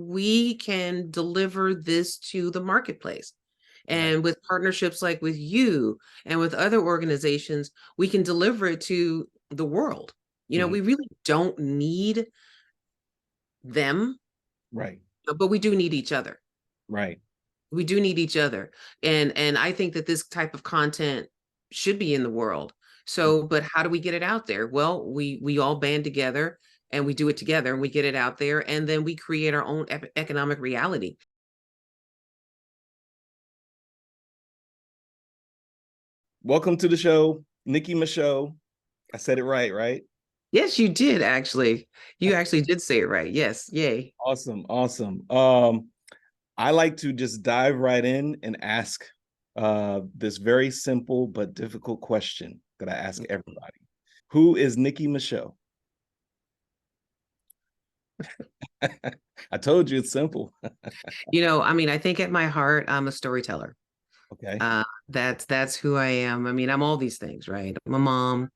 we can deliver this to the marketplace. And Right. with partnerships like with you and with other organizations, we can deliver it to the world. Mhm. We really don't need them, Right. but we do need each other. Right. We do need each other. And I think that this type of content should be in the world. So, but how do we get it out there? Well, we all band together and we do it together and we get it out there and then we create our own economic reality. Welcome to the show, Nicki Micheaux. I said it right, right? Yes, you did actually. You actually did say it right. Yes. Yay. Awesome, awesome. I like to just dive right in and ask this very simple but difficult question that I ask everybody. Who is Nicki Micheaux? I told you it's simple. I mean, I think at my heart, I'm a storyteller. Okay. That's who I am. I mean, I'm all these things, right? I'm a mom.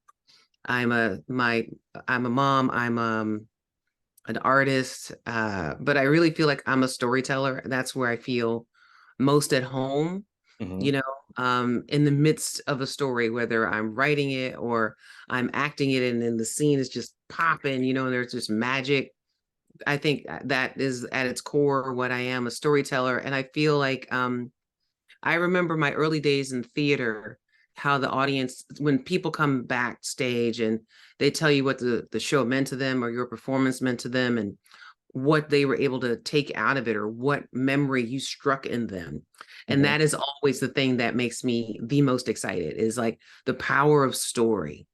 I'm a mom. I'm an artist. But I really feel like I'm a storyteller. That's where I feel most at home, Mhm. in the midst of a story, whether I'm writing it or I'm acting it and then the scene is just popping, and there's just magic. I think that is at its core what I am, a storyteller. And I feel like I remember my early days in theater, how the audience, when people come backstage and they tell you what the show meant to them or your performance meant to them and what they were able to take out of it or what memory you struck in them. And Mhm. that is always the thing that makes me the most excited is like the power of story.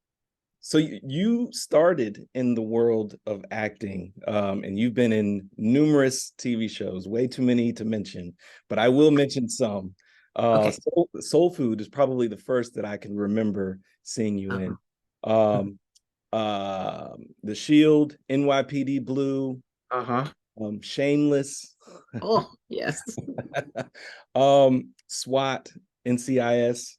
So you started in the world of acting, and you've been in numerous TV shows, way too many to mention, but I will mention some. Okay. Soul Food is probably the first that I can remember seeing you Uh-huh. in. Um, The Shield, NYPD Blue, Uh-huh. Shameless, Oh, yes. SWAT, NCIS.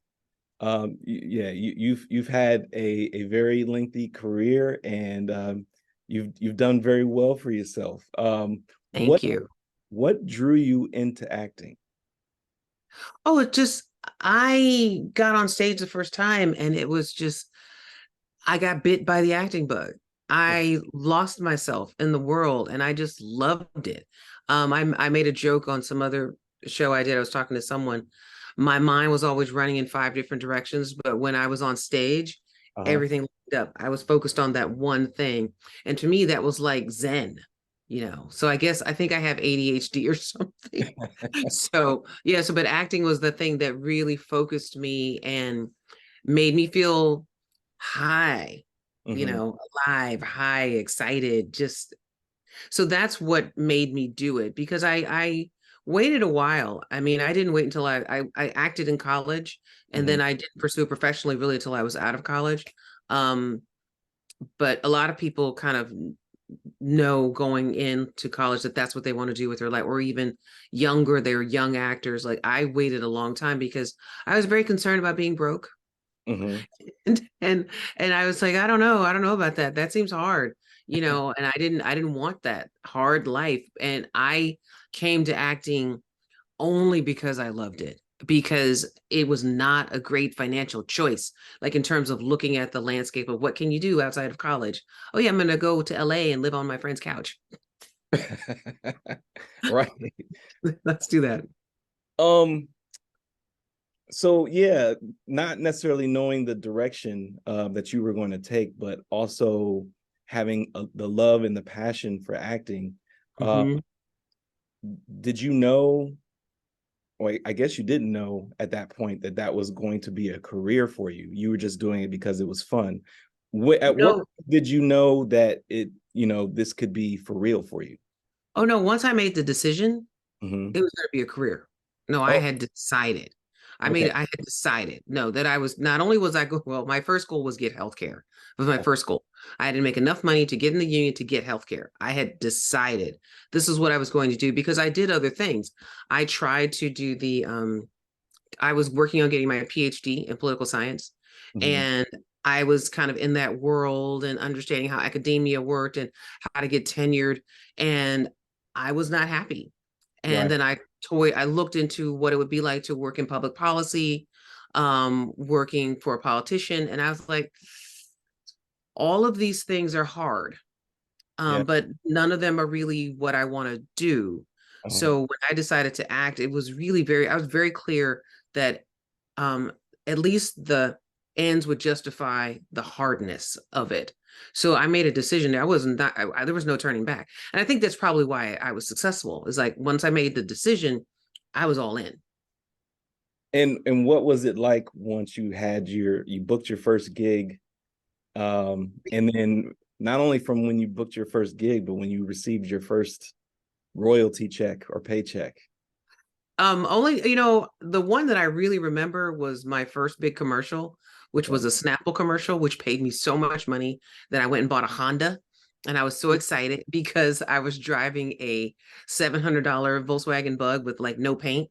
Yeah, you've had a very lengthy career, and you've done very well for yourself. Thank you. What drew you into acting? Oh, I got on stage the first time and it was just, I got bit by the acting bug. I lost myself in the world and I just loved it. I made a joke on some other show I did. I was talking to someone. My mind was always running in five different directions, but when I was on stage, Uh-huh. everything lined up. I was focused on that one thing. And to me, that was like Zen, So I think I have ADHD or something. So, yeah, but acting was the thing that really focused me and made me feel high, Hmm. alive, high, excited, just so that's what made me do it because I waited a while. I mean, I didn't wait until I acted in college and Hmm. then I didn't pursue it professionally really until I was out of college. Um, but a lot of people kind of know going into college that that's what they want to do with their life, or even younger, they're young actors. Like I waited a long time because I was very concerned about being broke. Hmm. And I was like, I don't know about that. That seems hard, and I didn't want that hard life. And I came to acting only because I loved it, because it was not a great financial choice. Like in terms of looking at the landscape of what can you do outside of college? Oh yeah, I'm gonna go to LA and live on my friend's couch. Right. Let's do that. Um, so yeah, not necessarily knowing the direction that you were going to take, but also having the love and the passion for acting. Uh, Mm-hmm. did you know, or I guess you didn't know at that point that that was going to be a career for you? You were just doing it because it was fun. At what No, point did you know that this could be for real for you? oh no, once I made the decision, Hmm. it was going to be a career. No, I Oh, had decided. okay. I had decided, no, that I was not only was I go, well, my first goal was get healthcare. It was my first goal. I had to make enough money to get in the union to get healthcare. I had decided this is what I was going to do because I did other things. I tried to do I was working on getting my PhD in political science. Hmm. And I was kind of in that world and understanding how academia worked and how to get tenured. And I was not happy. And Right. then I looked into what it would be like to work in public policy, working for a politician. And I was like, all of these things are hard, Yeah. but none of them are really what I want to do. Uh-huh. So when I decided to act, it was really I was very clear that um, at least the ends would justify the hardness of it. So I made a decision. I wasn't that there was no turning back. And I think that's probably why I was successful. Is like once I made the decision, I was all in. And what was it like once you booked your first gig? And then not only from when you booked your first gig, but when you received your first royalty check or paycheck? Only, the one that I really remember was my first big commercial, which Okay. was a Snapple commercial, which paid me so much money that I went and bought a Honda. And I was so excited because I was driving a $700 Volkswagen Bug with like no paint.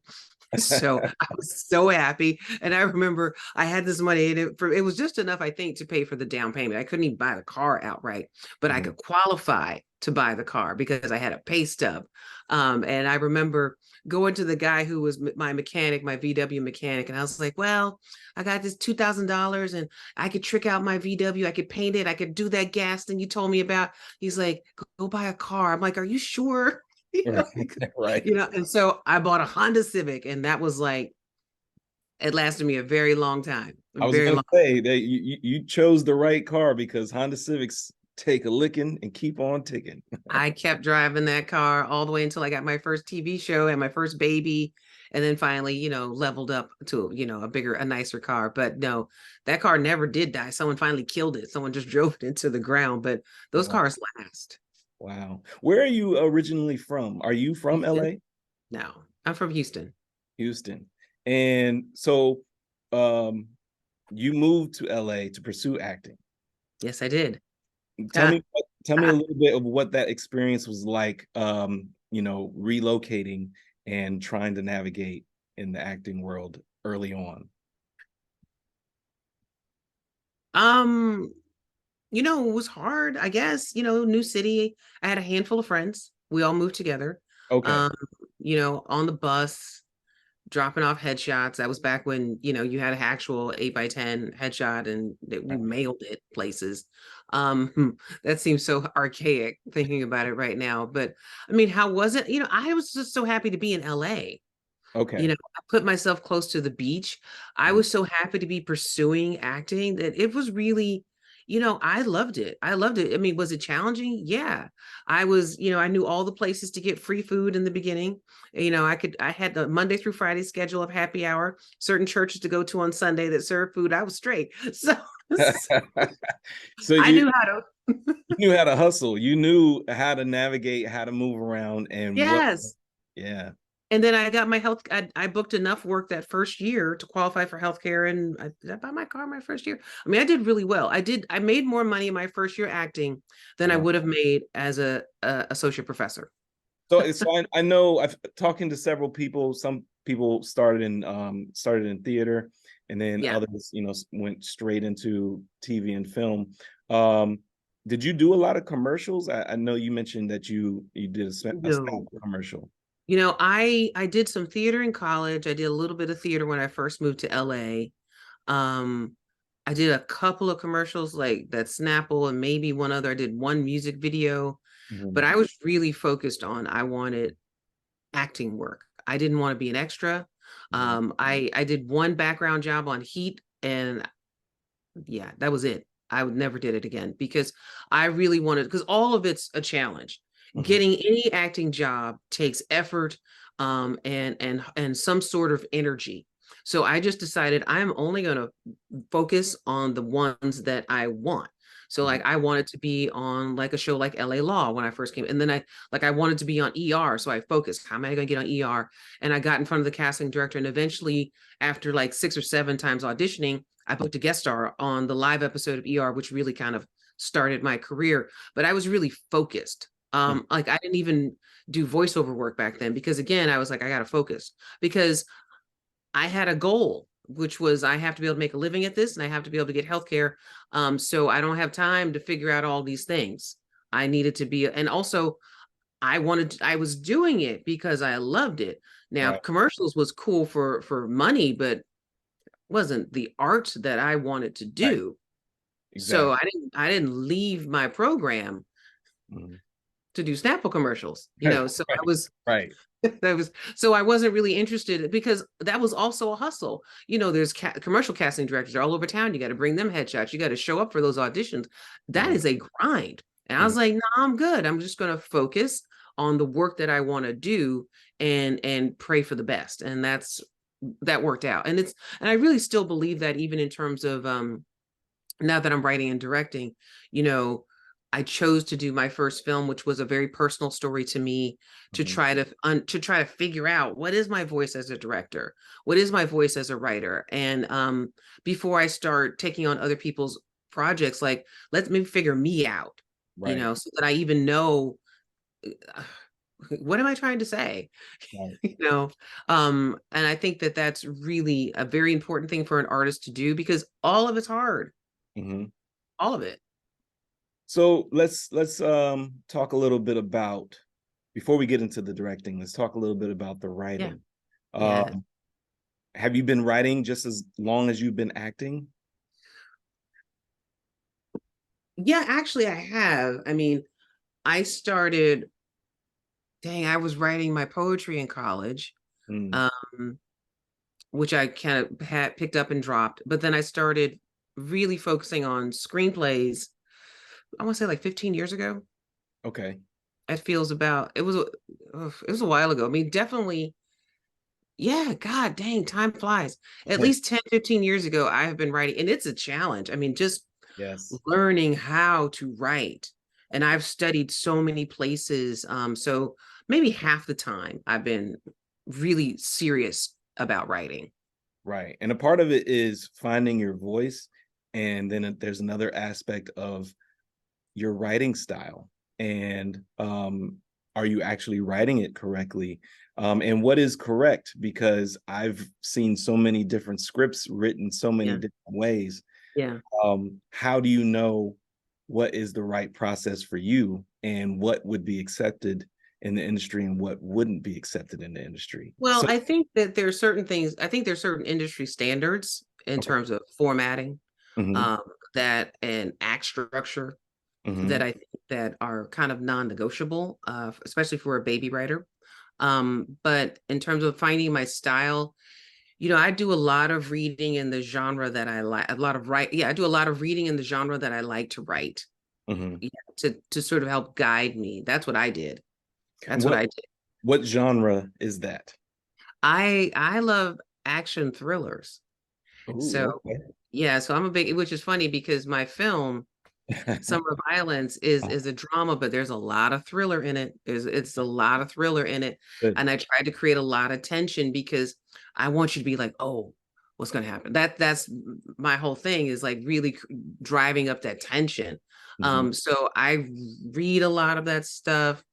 So I was so happy. And I remember I had this money and it was just enough, I think, to pay for the down payment. I couldn't even buy the car outright, but I Mhm. could qualify to buy the car because I had a pay stub. And I remember going to the guy who was my mechanic, my VW mechanic, and I was like, well, I got this $2,000 and I could trick out my VW. I could paint it. I could do that gas thing you told me about. He's like, go buy a car. I'm like, are you sure? Right. And so I bought a Honda Civic, and that was like, it lasted me a very long time, a I was very gonna long. say that you chose the right car because Honda Civics take a licking and keep on ticking. I kept driving that car all the way until I got my first TV show and my first baby, and then finally, leveled up to, a nicer car. But no, that car never did die. Someone finally killed it. Someone just drove it into the ground. But those Wow. cars last. Wow. Where are you originally from? Are you from Houston? LA? No, I'm from Houston. Houston. And so um you moved to LA to pursue acting. Yes, I did. Tell me tell me a little bit of what that experience was like, relocating and trying to navigate in the acting world early on. um, it was hard, I guess, new city. I had a handful of friends. We all moved together. Okay. Um, on the bus, dropping off headshots. That was back when, you had an actual 8x10 headshot and we mailed it places. That seems so archaic thinking about it right now. But I mean, how was it? I was just so happy to be in LA. Okay. I put myself close to the beach. I Mhm. was so happy to be pursuing acting that it was really, I loved it. I loved it. I mean, was it challenging? Yeah. I was, I knew all the places to get free food in the beginning. I had the Monday through Friday schedule of happy hour, certain churches to go to on Sunday that served food. I was straight. So, So I you knew how to. you knew how to hustle. You knew how to navigate, how to move around, and what. Yes. Yeah. And then I got my health. I booked enough work that first year to qualify for healthcare. And did I buy my car my first year? I mean, I did really well. I made more money in my first year acting than I Wow. would have made as a associate professor. So I know I've talking to several people. Some people started in theater, and then Yeah. others, went straight into TV and film. Um, did you do a lot of commercials? I know you mentioned that you did a Snap No. commercial. I did some theater in college. I did a little bit of theater when I first moved to LA. Um, I did a couple of commercials like that Snapple and maybe one other. I did one music video, but Mhm. I was really focused on I wanted acting work. I didn't want to be an extra. Mhm. I did one background job on Heat, and yeah, that was it. I would never did it again because I really wanted, because all of it's a challenge. Mhm. Getting any acting job takes effort, and some sort of energy. So I just decided I'm only going to focus on the ones that I want. So Mhm. like I wanted to be on like a show like LA Law when I first came, and then I wanted to be on ER. So I focused, how am I going to get on ER? And I got in front of the casting director, and eventually, after like 6 or 7 times auditioning, I booked a guest star on the live episode of ER, which really kind of started my career. But I was really focused. Mhm. Like I didn't even do voiceover work back then because again, I was like, I got to focus because I had a goal, which was I have to be able to make a living at this and I have to be able to get healthcare. So I don't have time to figure out all these things. I needed to be, and also I was doing it because I loved it. Now, Right. commercials was cool for money, but wasn't the art that I wanted to Right. do. So Exactly. I didn't leave my program Mhm. to do Snapple commercials, you know. So I Right. was Right. that was so I wasn't really interested because that was also a hustle. You know, there's commercial casting directors all over town. You got to bring them headshots. You got to show up for those auditions. That Mhm. is a grind. And I Mhm. was like, no, I'm good. I'm just going to focus on the work that I want to do and pray for the best. And that worked out. And I really still believe that even in terms of now that I'm writing and directing, you know, I chose to do my first film, which was a very personal story to me, to Mhm. try to figure out what is my voice as a director, what is my voice as a writer, and before I start taking on other people's projects, like let me figure me out, you Right. know, so that I even know what am I trying to say, Right. you know. And I think that that's really a very important thing for an artist to do because all of it's hard, Mhm. all of it. So let's talk a little bit about, before we get into the directing, let's talk a little bit about the Yeah. writing. Yeah. Um, have you been writing just as long as you've been acting? Yeah, actually I have. I mean, I started, dang, I was writing my poetry in college, Mm, um, which I kind of had picked up and dropped. But then I started really focusing on screenplays, I want to say like 15 years ago. okay. It feels about, it was a while ago. I mean, definitely, yeah, God dang, time flies. At least 10, 15 years ago, I have been writing, and it's a challenge. I mean, just Yes. learning how to write. And I've studied so many places. So maybe half the time I've been really serious about writing. Right. And a part of it is finding your voice. And then there's another aspect of your writing style. And are you actually writing it correctly? And what is correct? Because I've seen so many different scripts written so many Yeah. different ways. Yeah. How do you know what is the right process for you and what would be accepted in the industry and what wouldn't be accepted in the industry? Well, So, I think that there are certain things, I think there's certain industry standards in okay. terms of formatting, Hmm. um, that and act structure that Hmm. I think that are kind of non-negotiable, especially for a baby writer. But in terms of finding my style, you know, I do a lot of reading in the genre that I like, a lot of write. Yeah, I do a lot of reading in the genre that I like to write. Hmm. Yeah, to sort of help guide me. That's what I did. That's what What I did. what genre is that? I love action thrillers. Oh, So yeah, so I'm a big, which is funny because my film okay. Summer of Violence is a drama, but there's a lot of thriller in it. It's a lot of thriller in it, Good. and I tried to create a lot of tension because I want you to be like, oh, what's going to happen? That's my whole thing is like really driving up that tension. Mhm. So I read a lot of that stuff,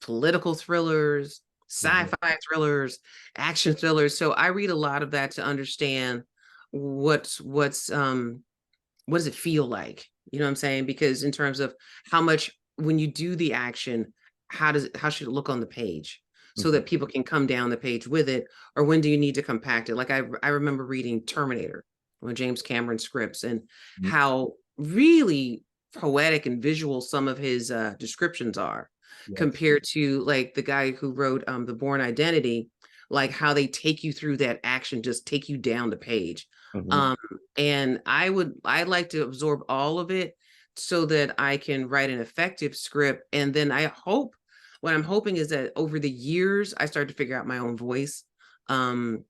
political thrillers, Mhm. sci-fi thrillers, action thrillers. So I read a lot of that to understand what's what does it feel like? You know what I'm saying? Because in terms of how much when you do the action, how should it look on the page so Mhm. that people can come down the page with it, or when do you need to compact it? Like I remember reading Terminator, when James Cameron scripts, and Mhm. how really poetic and visual some of his descriptions are Yes. compared to like the guy who wrote The Bourne Identity, like how they take you through that action, just take you down the page. Mhm. um and I like to absorb all of it so that I can write an effective script. And then what I'm hoping is that over the years I start to figure out my own voice. um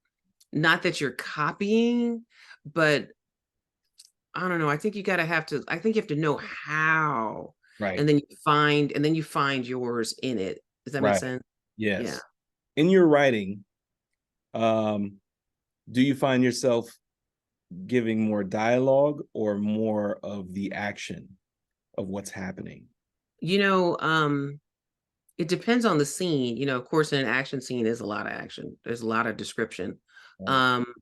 Not that you're copying, but I don't know, I think I think you have to know how, Right. and then you find yours in it. Does that make Right. sense? Yeah. Yes. In your writing, um, do you find yourself giving more dialogue or more of the action of what's happening? You know, it depends on the scene. You know, of course, in an action scene, there's a lot of action. There's a lot of description. Right. Um,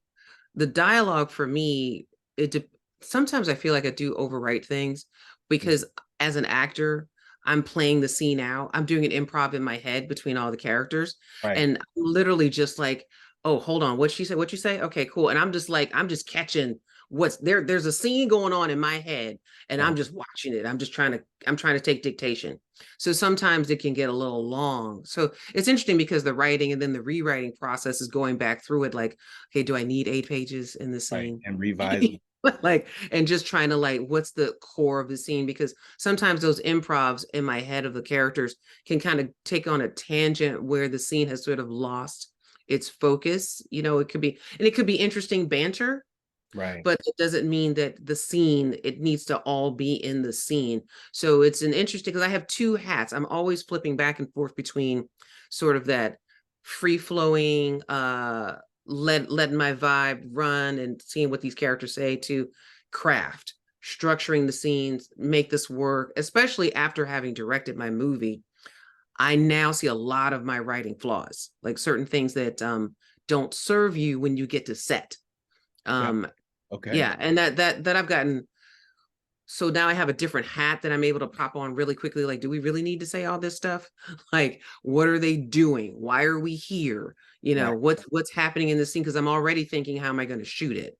the dialogue for me, it de- sometimes I feel like I do overwrite things because as an actor, I'm playing the scene out. I'm doing an improv in my head between all the characters. Right. And I'm literally just like, oh, hold on. What she said, what you say? Okay, cool. And I'm just like, I'm just catching what's there. There's a scene going on in my head, and Uh, I'm just watching it. I'm trying to take dictation. So sometimes it can get a little long. So it's interesting because the writing and then the rewriting process is going back through it like, okay, do I need 8 pages in the right. scene? And revise. Like, and just trying to like, what's the core of the scene? Because sometimes those improvs in my head of the characters can kind of take on a tangent where the scene has sort of lost its focus. It could be, and it could be interesting banter, Right. but it doesn't mean that the scene, it needs to all be in the scene. So it's an interesting, because I have two hats. I'm always flipping back and forth between sort of that free flowing, letting my vibe run and seeing what these characters say, to craft, structuring the scenes, make this work, especially after having directed my movie. I now see a lot of my writing flaws, like certain things that don't serve you when you get to set. Yeah. Um, Okay. yeah, and that I've gotten. So now I have a different hat that I'm able to pop on really quickly. Like, do we really need to say all this stuff? Like, what are they doing? Why are we here? Right. What's happening in this scene? Because I'm already thinking, how am I going to shoot it?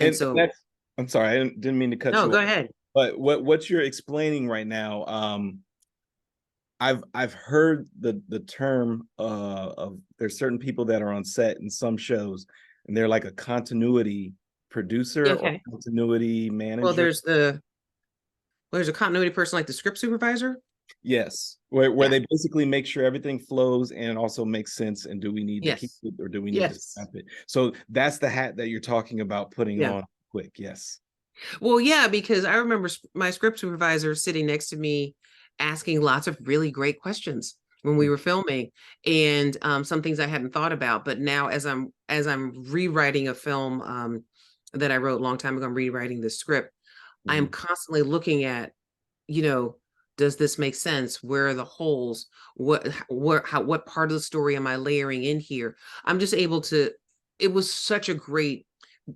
And And so, that's, I'm sorry, I didn't mean to cut no, you go off. ahead. But what you're explaining right now, I've heard the term of there's certain people that are on set in some shows, and they're like a continuity Yeah, producer or okay. continuity Well, manager. there's a continuity person like the script supervisor. Yes, where Yeah. they basically make sure everything flows and also makes sense. And do we need to keep Yes. it or do we need to Yes. scrap it? So that's the hat that you're talking about putting Yeah. on quick. Yes. Well, yeah, because I remember my script supervisor sitting next to me asking lots of really great questions when we were filming, and some things I hadn't thought about. But now, as I'm rewriting a film that I wrote a long time ago, I'm rewriting the script. I am Mhm. constantly looking at, you know, does this make sense? Where are the holes? What part of the story am I layering in here? I'm just able to. It was such a great,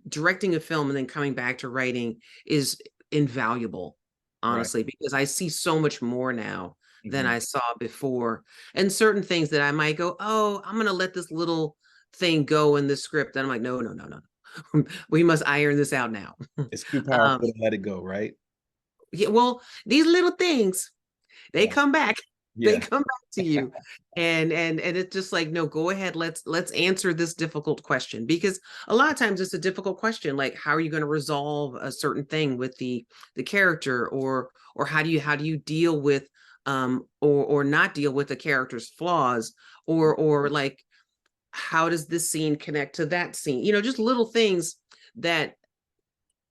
directing a film and then coming back to writing is invaluable, Right. honestly, because I see so much more now than Mhm. I saw before. And certain things that I might go, oh, I'm going to let this little thing go in the script. And I'm like, no, no, no, no. We must iron this out now. It's too um, powerful to let it go, right? yeah, well, these little things, they Yeah. come back. They Yeah. come back to you. And it's just like, no, go ahead, let's answer this difficult question, because a lot of times it's a difficult question, like how are you going to resolve a certain thing with the character, or how do you deal with or not deal with the character's flaws, or like, how does this scene connect to that scene, just little things that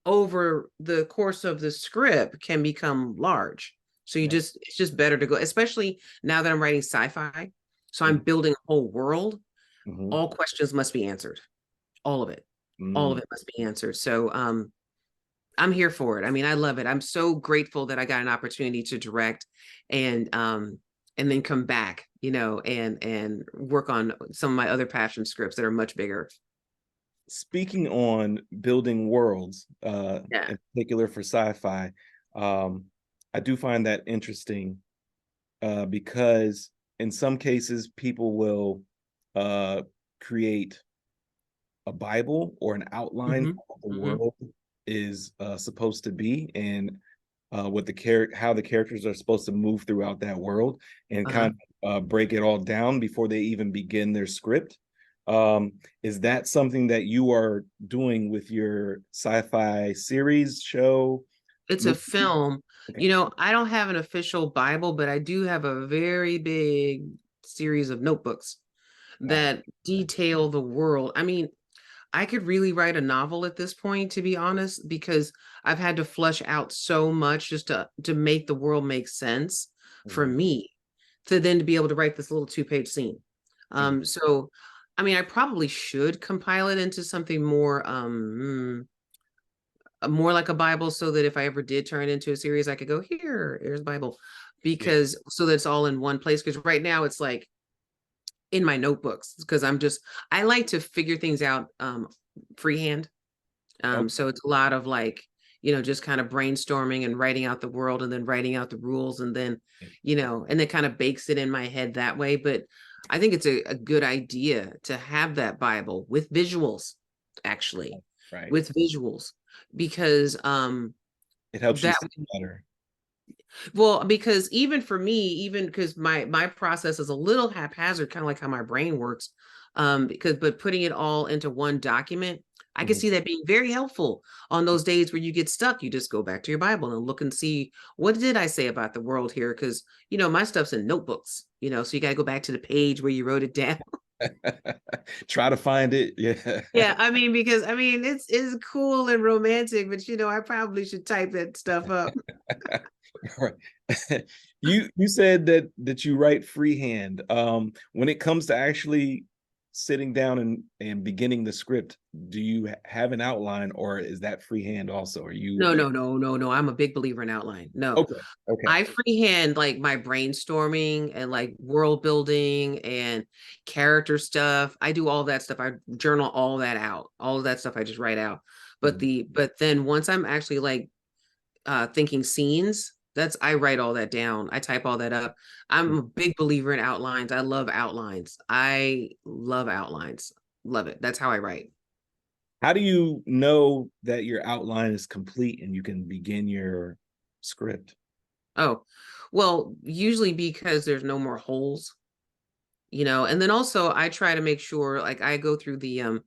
over the course of the script can become large. So Yeah. it's just better to go, especially now that I'm writing sci-fi. So I'm Mhm. building a whole world. Mhm. All questions must be answered. All of it. All of Mm. it must be answered. So I'm here for it. I mean, I love it. I'm so grateful that I got an opportunity to direct and then come back, and work on some of my other passion scripts that are much bigger. Speaking on building worlds, Yeah. in particular for sci-fi, um, I do find that interesting because in some cases people will uh, create a Bible or an outline Hmm. of what the Hmm. world is supposed to be, and what how the characters are supposed to move throughout that world, and Uh-huh. kind of break it all down before they even begin their script. Is that something that you are doing with your sci-fi series, show, It's a movie? film. Okay. I don't have an official Bible, but I do have a very big series of notebooks Got it. that detail the world. I mean, I could really write a novel at this point, to be honest, because I've had to flush out so much just to make the world make sense for Mhm. me, to then to be able to write this little 2-page scene. Mhm. So I mean, I probably should compile it into something more like a Bible, so that if I ever did turn it into a series, I could go, here's Bible, Yeah. because so that's all in one place. Because right now it's like in my notebooks, because I like to figure things out freehand. Okay. So it's a lot of like, just kind of brainstorming and writing out the world and then writing out the rules, and then, and it kind of bakes it in my head that way. But I think it's a good idea to have that Bible with visuals, actually, Right. with visuals, because It helps you that see better. well, because even for me, even because my process is a little haphazard, kind of like how my brain works, but putting it all into one document, I can see that being very helpful on those days where you get stuck. You just go back to your Bible and look and see, what did I say about the world here? Because my stuff's in notebooks, so you got to go back to the page where you wrote it down. Try to find it. Yeah. Yeah, because it's cool and romantic, but I probably should type that stuff up. Right. You said that you write freehand. When it comes to actually sitting down and beginning the script, do you have an outline, or is that freehand also? Are you No. I'm a big believer in outline. No. okay? Okay. I freehand like my brainstorming and like world building and character stuff. I do all that stuff. I journal all that out. All of that stuff I just write out. But then once I'm actually like thinking scenes, I write all that down. I type all that up. I'm a big believer in outlines. I love outlines. I love outlines. Love it. That's how I write. How do you know that your outline is complete and you can begin your script? Oh, well, usually because there's no more holes, and then also I try to make sure, like, I go through the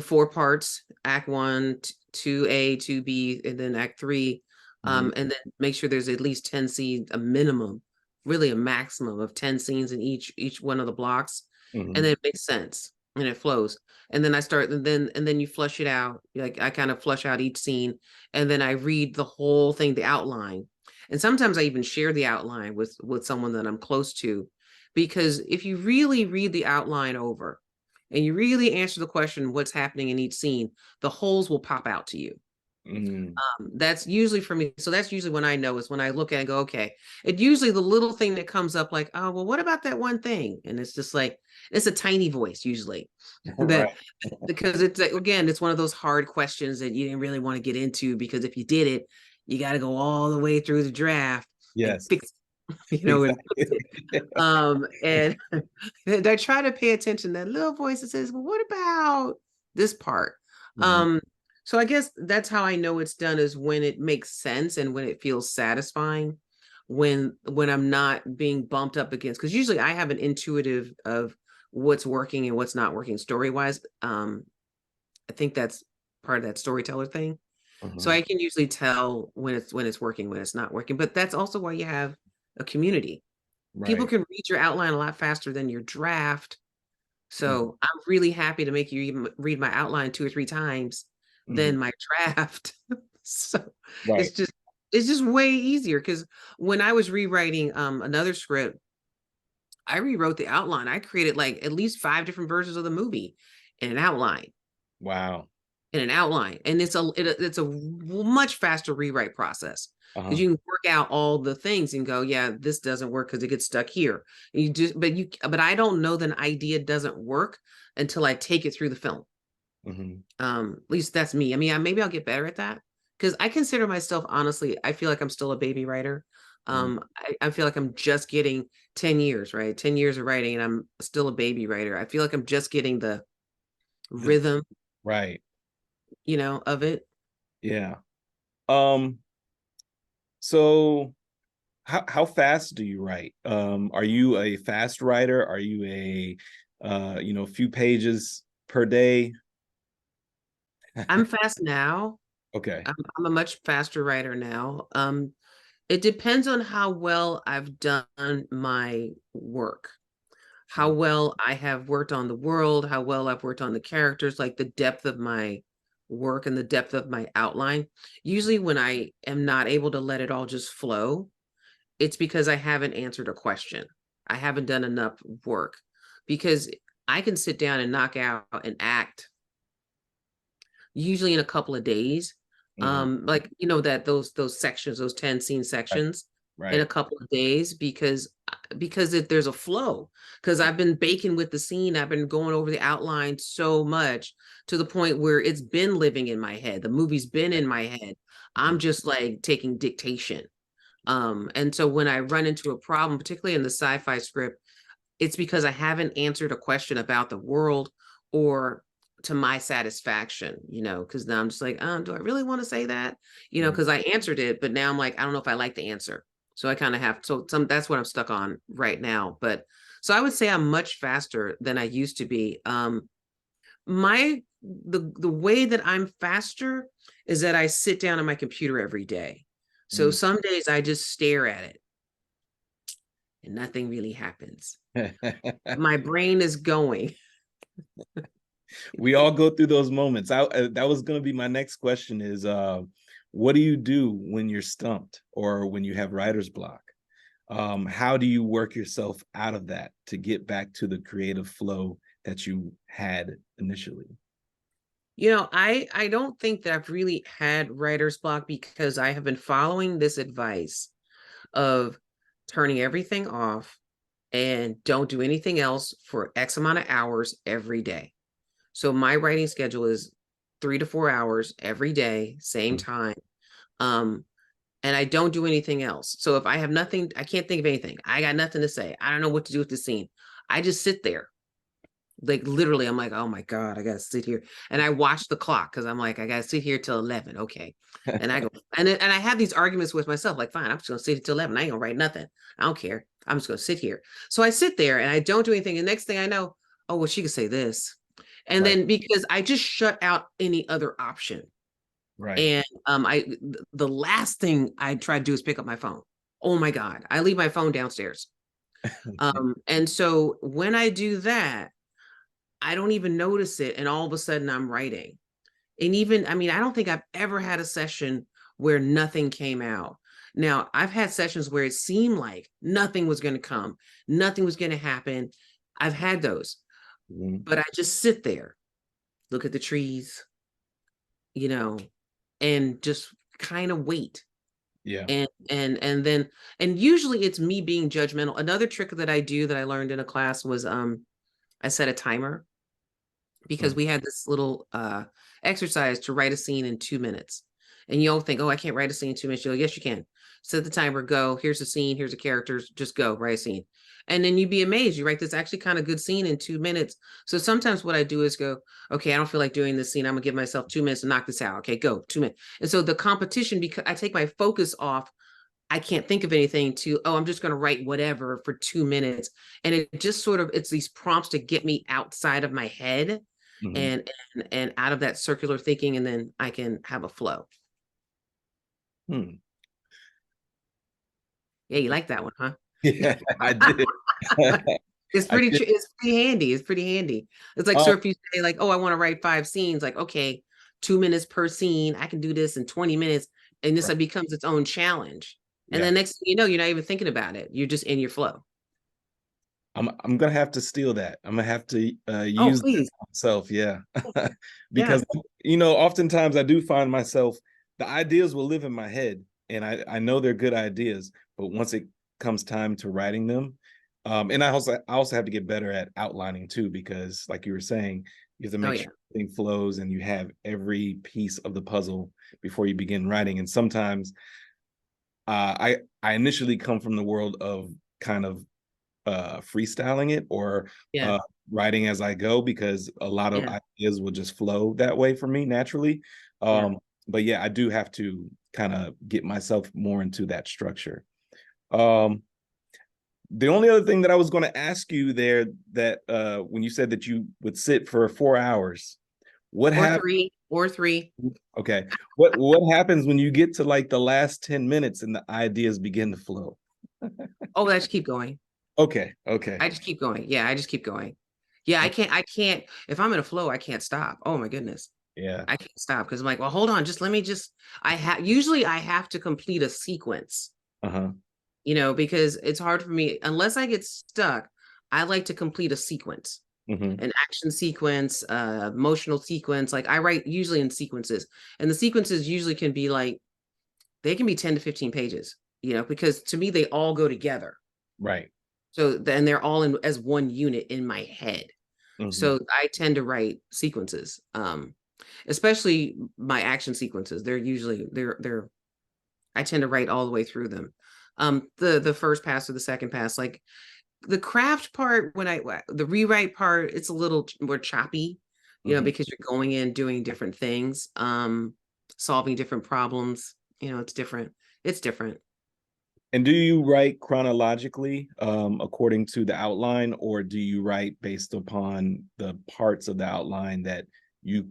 four parts: act 1, 2A, 2B, and then act 3, and then make sure there's at least 10 scenes, a minimum, really a maximum of 10 scenes in each one of the blocks, and then it makes sense and it flows. And then I start, and then you flush it out. Like, I kind of flush out each scene, and then I read the whole thing, the outline. And sometimes I even share the outline with someone that I'm close to, because if you really read the outline over and you really answer the question, what's happening in each scene, the holes will pop out to you. That's usually for me. So that's usually when I know, is when I look at it and go, okay. It usually the little thing that comes up, like, oh, well, what about that one thing? And it's just like, it's a tiny voice usually. Right. Because it's like, again, it's one of those hard questions that you didn't really want to get into, because if you did it, you got to go all the way through the draft and Yes. fix and fix it. And I try to pay attention to that little voice that says, well, what about this part? So I guess that's how I know it's done, is when it makes sense and when it feels satisfying, when I'm not being bumped up against, because usually I have an intuitive of what's working and what's not working story wise. I think that's part of that storyteller thing. So I can usually tell when it's working, when it's not working. But that's also why you have a community. People Right. can read your outline a lot faster than your draft. So I'm really happy to make you even read my outline 2 or 3 times than my draft. So Right. it's just way easier, because when I was rewriting another script, I rewrote the outline. I created like at least 5 different versions of the movie in an outline. Wow. And it's a much faster rewrite process, because you can work out all the things and go, yeah, this doesn't work because it gets stuck here. And but I don't know that an idea doesn't work until I take it through the film. At least that's me. Maybe I'll get better at that, because I consider myself, honestly, I feel like I'm still a baby writer. I feel like I'm just getting 10 years, right? 10 years of writing, and I'm still a baby writer. I feel like I'm just getting the rhythm, Right. of it. Yeah. Um, so how fast do you write? Are you a fast writer? Are you a few pages per day? I'm fast now. Okay. I'm a much faster writer now. It depends on how well I've done my work, how well I have worked on the world, how well I've worked on the characters, like the depth of my work and the depth of my outline. Usually when I am not able to let it all just flow, it's because I haven't answered a question. I haven't done enough work, because I can sit down and knock out an act usually in a couple of days. Like, that those sections, those 10 scene Right. sections, in a Right. couple of days because there's a flow, because I've been baking with the scene. I've been going over the outline so much to the point where it's been living in my head. The movie's been in my head. I'm just like taking dictation. And so when I run into a problem, particularly in the sci-fi script, it's because I haven't answered a question about the world or to my satisfaction, because now I'm just like, do I really want to say that? Mhm. Because I answered it, but now I'm like, I don't know if I like the answer. So I kind of have, so that's what I'm stuck on right now. But so I would say I'm much faster than I used to be. The way that I'm faster is that I sit down on my computer every day. So Mm. some days I just stare at it and nothing really happens. My brain is going. We all go through those moments. That was going to be my next question is what do you do when you're stumped or when you have writer's block? How do you work yourself out of that to get back to the creative flow that you had initially? I don't think that I've really had writer's block because I have been following this advice of turning everything off and don't do anything else for X amount of hours every day. So my writing schedule is 3 to 4 hours every day, same time. Um, and I don't do anything else. So if I have nothing, I can't think of anything. I got nothing to say. I don't know what to do with the scene. I just sit there. Like literally, I'm like, oh my God, I gotta sit here. And I watch the clock because I'm like, I gotta sit here till 11. Okay. And I go, and I have these arguments with myself, like, fine, I'm just gonna sit till 11. I ain't gonna write nothing. I don't care. I'm just gonna sit here. So I sit there and I don't do anything. And next thing I know, oh, well, she could say this. And Right, then because I just shut out any other option. right. And the last thing I try to do is pick up my phone. Oh my God. I leave my phone downstairs. And so when I do that, I don't even notice it. And all of a sudden I'm writing. And even, I mean, I don't think I've ever had a session where nothing came out. Now, I've had sessions where it seemed like nothing was going to come, nothing was going to happen. I've had those, Mhm. but I just sit there, look at the trees, you know, and just kind of wait. Yeah. And then usually it's me being judgmental. Another trick that I do that I learned in a class was I set a timer because Mhm. we had this little exercise to write a scene in 2 minutes. And you all think, oh, I can't write a scene in 2 minutes. You're like, yes, you can. Set the timer, go. Here's the scene, here's the characters, just go, write a scene. And then you'd be amazed. You write this actually kind of good scene in 2 minutes. So sometimes what I do is go, okay, I don't feel like doing this scene. I'm gonna give myself 2 minutes to knock this out. Okay, go, 2 minutes. And so the competition, because I take my focus off, I can't think of anything to, oh, I'm just going to write whatever for 2 minutes. And it just sort of, it's these prompts to get me outside of my head Mhm. and out of that circular thinking, and then I can have a flow. Hmm. Yeah, you like that one, huh? Yeah, I did. It's I pretty did. it's pretty handy. It's pretty handy. It's like, so Uh, if you say like, oh, I want to write 5 scenes, like, okay, 2 minutes per scene, I can do this in 20 minutes. And this right. becomes its own challenge. And Yeah. then next thing you know, you're not even thinking about it. You're just in your flow. I'm gonna have to steal that. I'm gonna have to Oh, use that please. myself, yeah. Yeah. Because oftentimes I do find myself the ideas will live in my head and I know they're good ideas, but once it comes time to writing them, and I also have to get better at outlining too, because like you were saying, you have to Oh make yeah. sure everything flows and you have every piece of the puzzle before you begin writing. And sometimes I initially come from the world of kind of freestyling it or Yeah. writing as I go because a lot of Yeah. ideas will just flow that way for me naturally. Yeah. But yeah, I do have to kind of get myself more into that structure. Um, the only other thing that I was going to ask you there that when you said that you would sit for 4 hours, what Or happened? three. Or three. Okay, what happens when you get to like the last 10 minutes and the ideas begin to flow? Oh, I just keep going. Okay, okay, I just keep going. Yeah, I just keep going. Yeah, I can't, if I'm in a flow, I can't stop. Oh my goodness. yeah, I can't stop because I'm like, well, hold on, just let me just usually I have to complete a sequence, uh-huh, because it's hard for me unless I get stuck. I like to complete a sequence, hmm, an action sequence, emotional sequence. Like I write usually in sequences, and the sequences usually can be like they can be 10 to 15 pages. because to me, they all go together. Right. So then they're all in as one unit in my head. Hmm. So I tend to write sequences, especially my action sequences. They're I tend to write all the way through them. The first pass or the second pass, like the craft part, the rewrite part, it's a little more choppy, Hmm. because you're going in doing different things, solving different problems. It's different. It's different. And do you write chronologically, according to the outline, or do you write based upon the parts of the outline that you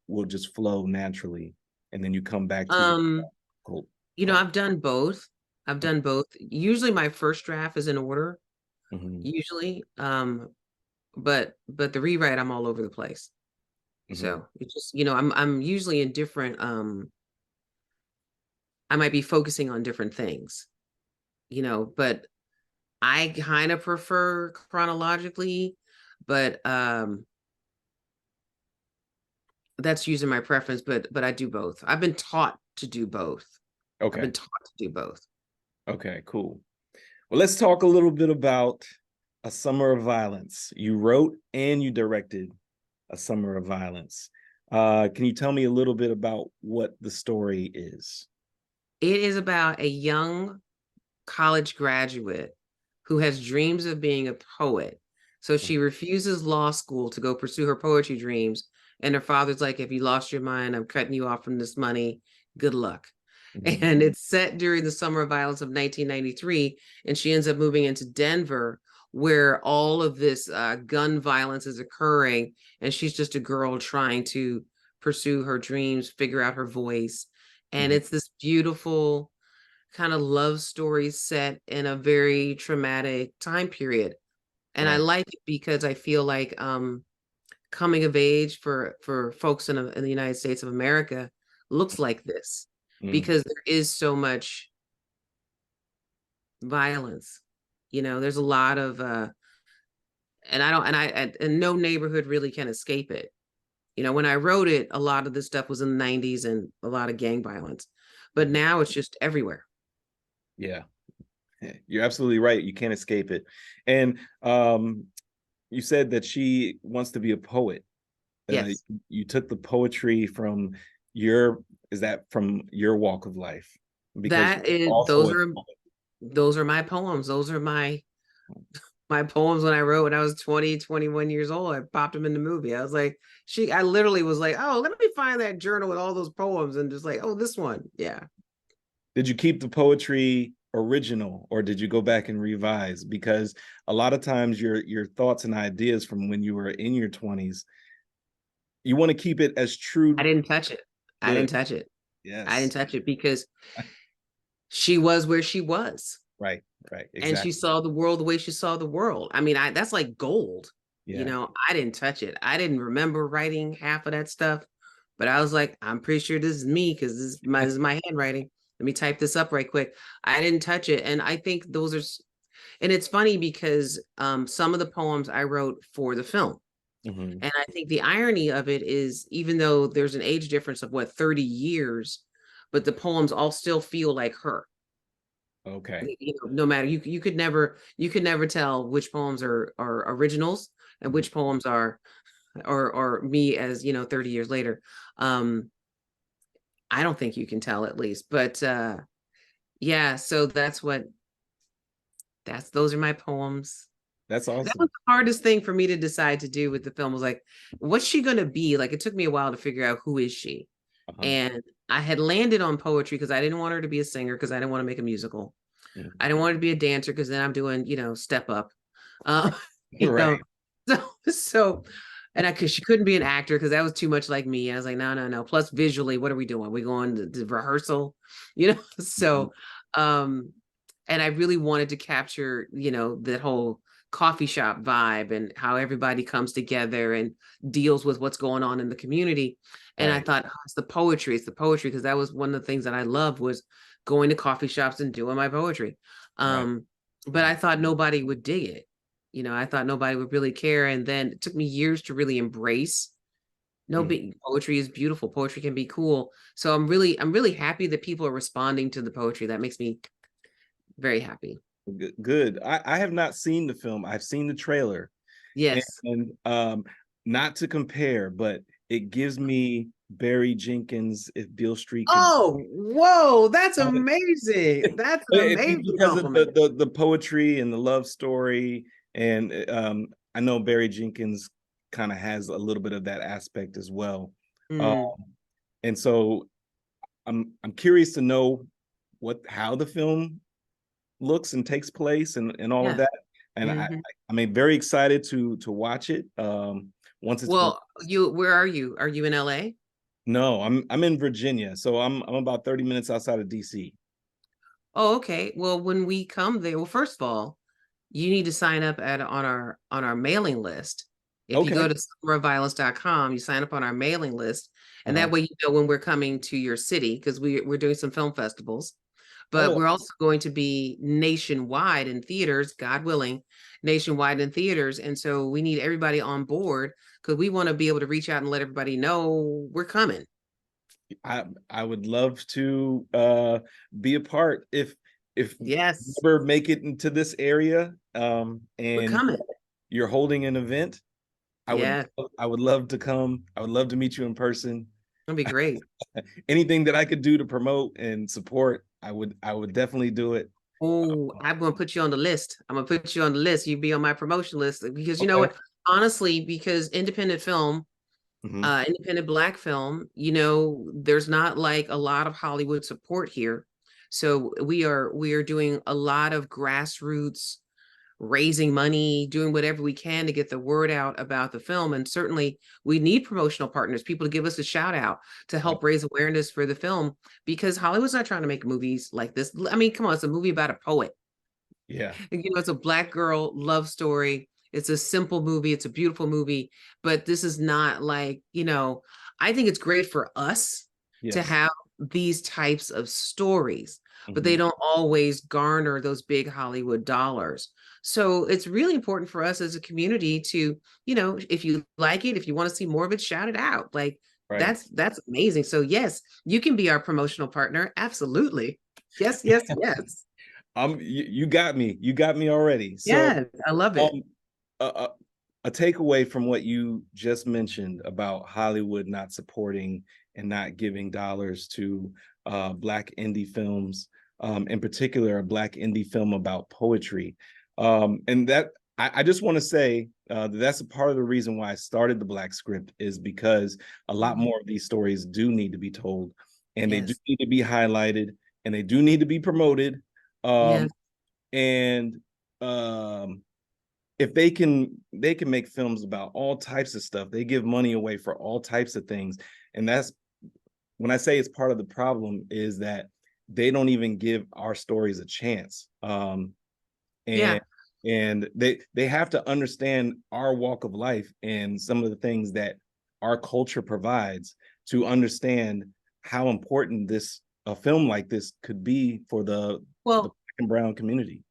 will just flow naturally, and then you come back to your Um, cool I've part? done both. I've done both. Usually my first draft is in order, Hmm. usually. But the rewrite, I'm all over the place. Hmm. So it's just, I'm usually in different, I might be focusing on different things, but I kind of prefer chronologically, but that's using my preference, but I do both. I've been taught to do both. I've Okay. been taught to do both. Okay. Cool. Well, let's talk a little bit about A Summer of Violence. You wrote and you directed A Summer of Violence. Can you tell me a little bit about what the story is? It is about a young college graduate who has dreams of being a poet. So she refuses law school to go pursue her poetry dreams. And her father's like, if you lost your mind, I'm cutting you off from this money. Good luck. Mhm. And it's set during the summer of violence of 1993. And she ends up moving into Denver, where all of this gun violence is occurring. And she's just a girl trying to pursue her dreams, figure out her voice. And Mhm. it's this beautiful kind of love story set in a very traumatic time period. And I Right. like it because I feel like coming of age for folks in the United States of America looks like this, Mm. because there is so much violence. There's a lot of and I don't and no neighborhood really can escape it. When I wrote it, a lot of this stuff was in the 90s and a lot of gang violence. But Mhm. now it's just everywhere. Yeah. Yeah, you're absolutely right. You can't escape it. And you said that she wants to be a poet. Uh, Yes. you took the poetry from your, is that from your walk of life? Because That you're is also a poet. those are my poems. Those are my poems when I wrote when I was 20, 21 years old. I popped them in the movie. I was like, I literally was like, oh, let me find that journal with all those poems, and just like, oh, this one. Yeah. Did you keep the poetry original, or did you go back and revise? Because a lot of times your thoughts and ideas from when you were in your 20s, you want to keep it as I true. didn't touch it. I didn't Good. touch it. I didn't Yes. touch it because she was where she was. Right. Right. And she Exactly. saw the world the way she saw the world. I mean, that's like gold. Yeah. I didn't touch it. I didn't remember writing half of that stuff, but I was like, I'm pretty sure this is me because this is my handwriting. Let me type this up right quick. I didn't touch it. And I think those are, and it's funny because some of the poems I wrote for the film. Hmm. And I think the irony of it is, even though there's an age difference of 30 years, but the poems all still feel like her. Okay. No matter, you could never tell which poems are originals and Mhm. which poems are or me as 30 years later. um I don't think you can tell, at least, but yeah, so those are my poems. That's That was awesome. the hardest thing for me to decide to do with the film, was like, what's she going to be like? It took me a while to figure out who is she. Uh-huh. And I had landed on poetry because I didn't want her to be a singer, because I didn't want to make a musical. Mhm. I didn't want her to be a dancer because then I'm doing, Step Up. Uh, you know, Right. so and because she couldn't be an actor because that was too much like me. I was like, no, no, no. Plus visually, what are we doing? We going to rehearsal, Mhm. So um and I really wanted to capture, that whole coffee shop vibe and how everybody comes together and deals with what's going on in the community. And I Right. thought, oh, it's the poetry, because that was one of the things that I loved, was going to coffee shops and doing my poetry. Right. um but I thought nobody would dig it. I thought nobody would really care. And then it took me years to really embrace No, big poetry is beautiful. Poetry can be cool. So I'm really happy that people are responding to the poetry. That makes me very happy. Good. I have not seen the film. I've seen the trailer, Yes. and not to compare, but it gives me Barry Jenkins. If Beale Street could, Oh, whoa, that's amazing. That's an amazing because of compliment. the poetry and the love story, and I know Barry Jenkins kind of has a little bit of that aspect as well. Um, Mm, and so I'm curious to know how the film looks and takes place and all of yeah. that. And Hmm. I'm very excited to watch it. Once it's Well, where are you? Are you in LA? no, I'm in Virginia, so I'm about 30 minutes outside of DC. Oh, okay. Well, when we come there, well, first of all, you need to sign up on our mailing list. If you go Okay. to summerofviolence.com, you sign up on our mailing list, and Uh-huh. that way you know when we're coming to your city because we're doing some film festivals. But Oh, we're also going to be nationwide in theaters, God willing, nationwide in theaters. And so we need everybody on board because we want to be able to reach out and let everybody know we're coming. I would love to be a part if you Yes, ever make it into this area we're and coming. you're holding an event. I would Yeah, I would love to come. I would love to meet you in person. it'll be great. Anything that I could do to promote and support, I would definitely do it. Oh, I'm gonna put you on the list. I'm gonna put you on the list. You be on my promotion list because you know Okay. what? Honestly, because independent film, Hmm. independent Black film, you know, there's not like a lot of Hollywood support here. So we are doing a lot of grassroots raising money, doing whatever we can to get the word out about the film. And certainly we need promotional partners, people to give us a shout out to help raise awareness for the film because Hollywood's not trying to make movies like this. I mean, come on, it's a movie about a poet. Yeah. You know, it's a Black girl love story. It's a simple movie. It's a beautiful movie, but this is not like, you know, I think it's great for us to Yes. have these types of stories, but they Hmm. don't always garner those big Hollywood dollars. So it's really important for us as a community to, you know, if you like it, if you want to see more of it, shout it out. Like Right. that's amazing. So yes, you can be our promotional partner. Absolutely. Yes, yes, yes. You got me. You got me already. So Yes, I love it. um a, a takeaway from what you just mentioned about Hollywood not supporting and not giving dollars to Black indie films, in particular, a Black indie film about poetry. And that I just want to say that's a part of the reason why I started TheBlkScript is because a lot Mhm. more of these stories do need to be told and they do Yes. need to be highlighted and they do need to be promoted. Um, Yes. and um, if they can make films about all types of stuff. They give money away for all types of things. And that's when I say it's part of the problem is that they don't even give our stories a chance. And Yeah. they have to understand our walk of life and some of the things that our culture provides to understand how important this a film like this could be for the Well, Black and brown community.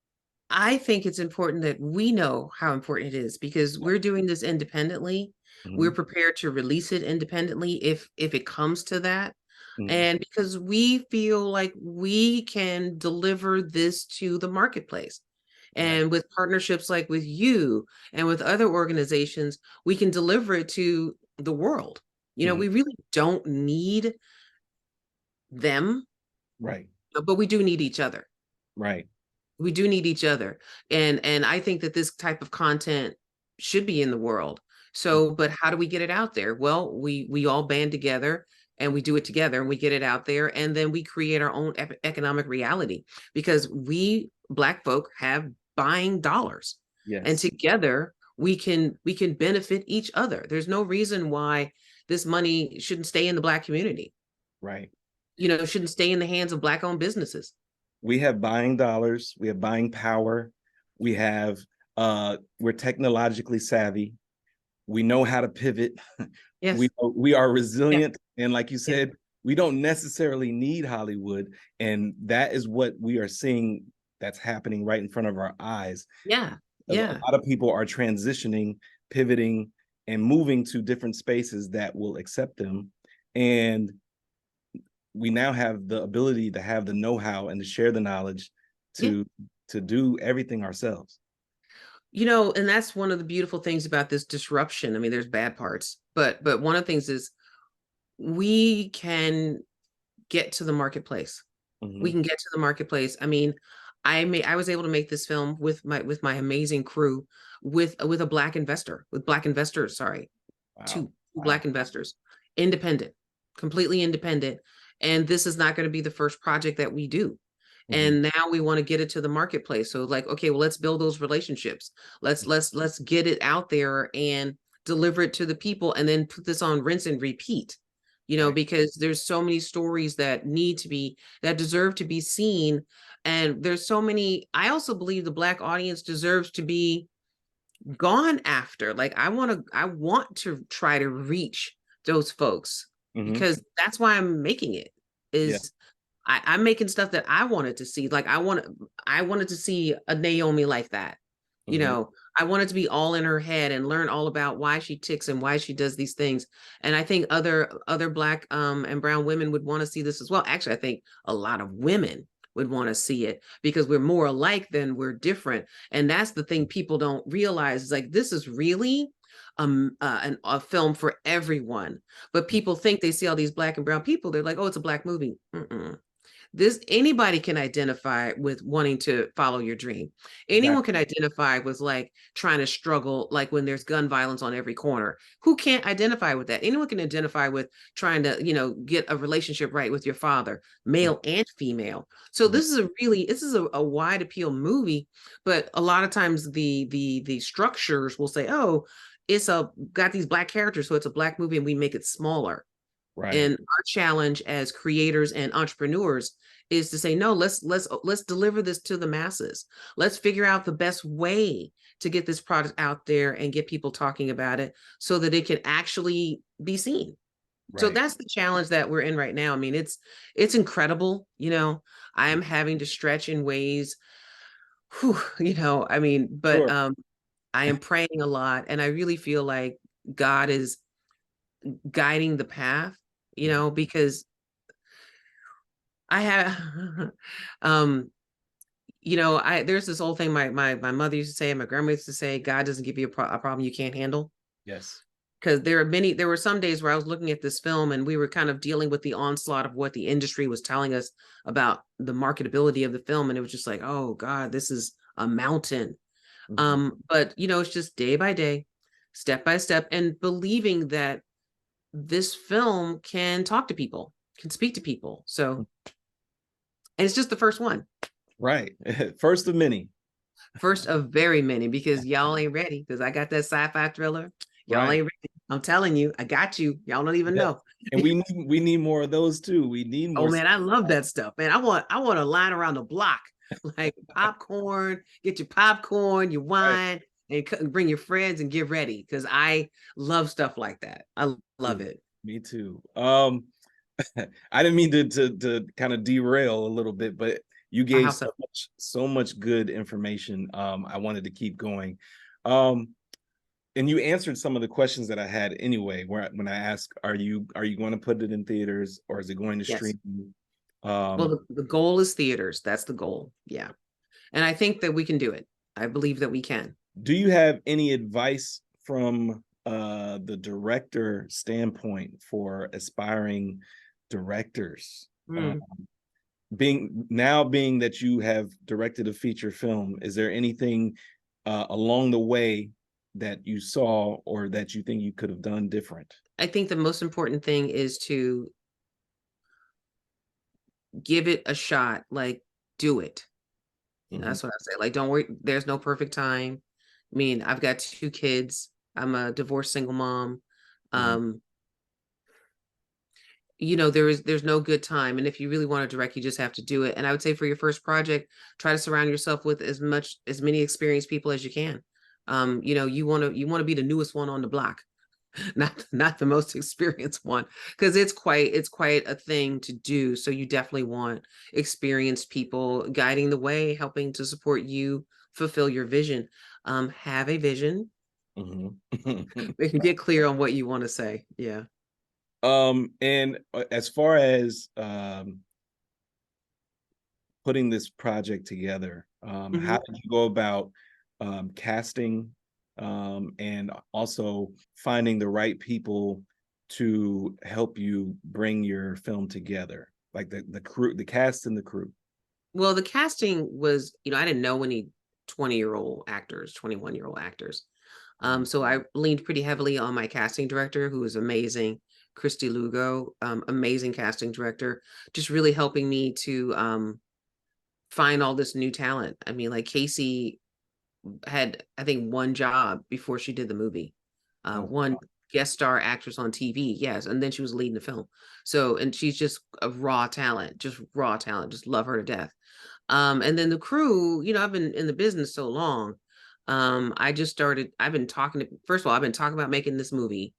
I think it's important that we know how important it is because we're doing this independently. We're Mhm. prepared to release it independently if it comes to that. Mhm. And because we feel like we can deliver this to the marketplace. Right. And with partnerships like with you and with other organizations, we can deliver it to the world. You know, Mhm. we really don't need them, Right. but we do need each other. Right. We do need each other. And I think that this type of content should be in the world. So, but how do we get it out there? Well, we all band together and we do it together and we get it out there and then we create our own economic reality because we Black folk have buying dollars. And Yes. together we can benefit each other. There's no reason why this money shouldn't stay in the Black community. Right. You know, shouldn't stay in the hands of Black owned businesses. We have buying dollars, we have buying power, we have we're technologically savvy, we know how to pivot, Yes. we are Yeah. resilient, and like you Yeah. said, we don't necessarily need Hollywood, and that is what we are seeing that's happening right in front of our eyes. Yeah. A Yeah. lot of people are transitioning, pivoting, and moving to different spaces that will accept them. And we now have the ability to have the know-how and to share the knowledge to do everything ourselves. And that's one of the beautiful things about this disruption. I mean, there's bad parts, but one of the things is we can get to the marketplace. We can get to the marketplace. I mean, I was able to make this film with my amazing crew with a black investors, sorry. Wow. Two black investors, independent, completely independent. And this is not going to be the first project that we do. And now we want to get it to the marketplace. So like, okay, well, let's build those relationships. Let's get it out there and deliver it to the people, and then put this on rinse and repeat, because there's so many stories that deserve to be seen. And there's so many, I also believe the Black audience deserves to be gone after. Like, I want to try to reach those folks, because that's why I'm making it, is I'm making stuff that I wanted to see. Like, I wanted to see a Naomi like that. I wanted to be all in her head and learn all about why she ticks and why she does these things. And I think other Black and brown women would want to see this as well. Actually, I think a lot of women would want to see it, because we're more alike than we're different. And that's the thing people don't realize, is like, this is really a film for everyone. But people think they see all these Black and brown people, they're like, oh, it's a Black movie. Anybody can identify with wanting to follow your dream. Anyone can identify with like trying to struggle, like when there's gun violence on every corner. Who can't identify with that? Anyone can identify with trying to, get a relationship right with your father, male and female. So this is a wide appeal movie, but a lot of times the structures will say, oh, it's got these Black characters, so it's a Black movie, and we make it smaller. Right. And our challenge as creators and entrepreneurs is to say, no, let's deliver this to the masses. Let's figure out the best way to get this product out there and get people talking about it, so that it can actually be seen. Right. So that's the challenge that we're in right now. I mean, it's incredible. I am having to stretch in ways, I mean, but I am praying a lot, and I really feel like God is guiding the path, because I have, there's this old thing my mother used to say, and my grandma used to say, God doesn't give you a problem you can't handle. Yes. Because there were some days where I was looking at this film, and we were kind of dealing with the onslaught of what the industry was telling us about the marketability of the film. And it was just like, oh God, this is a mountain. But it's just day by day, step by step, and believing that this film can talk to people, can speak to people. So, and it's just the first one. Right. First of many. First of very many, because y'all ain't ready, because I got that sci-fi thriller. Y'all ain't ready. I'm telling you, I got you. Y'all don't even know. And we need more of those too. We need more. Oh man, I love that stuff, man. I want a line around the block, like popcorn. Get your popcorn, your wine, and bring your friends and get ready, because I love stuff like that. I love it. Me too. I didn't mean to kind of derail a little bit, but you gave so much good information. I wanted to keep going. And you answered some of the questions that I had anyway, when I asked, are you going to put it in theaters, or is it going to stream? Well, the goal is theaters. That's the goal. Yeah. And I think that we can do it. I believe that we can. Do you have any advice from the director standpoint for aspiring directors? Being that you have directed a feature film, is there anything along the way that you saw or that you think you could have done different? I think the most important thing is to give it a shot. Like, do it. That's what I say. Like, don't worry. There's no perfect time. I mean, I've got 2 kids. I'm a divorced single mom. There's no good time. And if you really want to direct, you just have to do it. And I would say for your first project, try to surround yourself with as many experienced people as you can. You want to be the newest one on the block, not the most experienced one, because it's quite a thing to do. So you definitely want experienced people guiding the way, helping to support you fulfill your vision. Have a vision, Mhm. We can get clear on what you want to say. Yeah. And as far as putting this project together, how Mhm. did you go about casting, and also finding the right people to help you bring your film together, like the crew, the cast and the crew? Well, the casting was, I didn't know any 20-year-old actors, 21-year-old actors. Mhm. So I leaned pretty heavily on my casting director, who was amazing, Christy Lugo, amazing casting director, just really helping me to find all this new talent. I mean, like Casey had, I think, one job before she did the movie, Oh, one guest star actress on TV, yes, and then she was leading the film. So, and she's just a raw talent, just raw talent, just love her to death. And then the crew, I've been in the business so long. I've been talking to, first of all, I've been talking about making this movie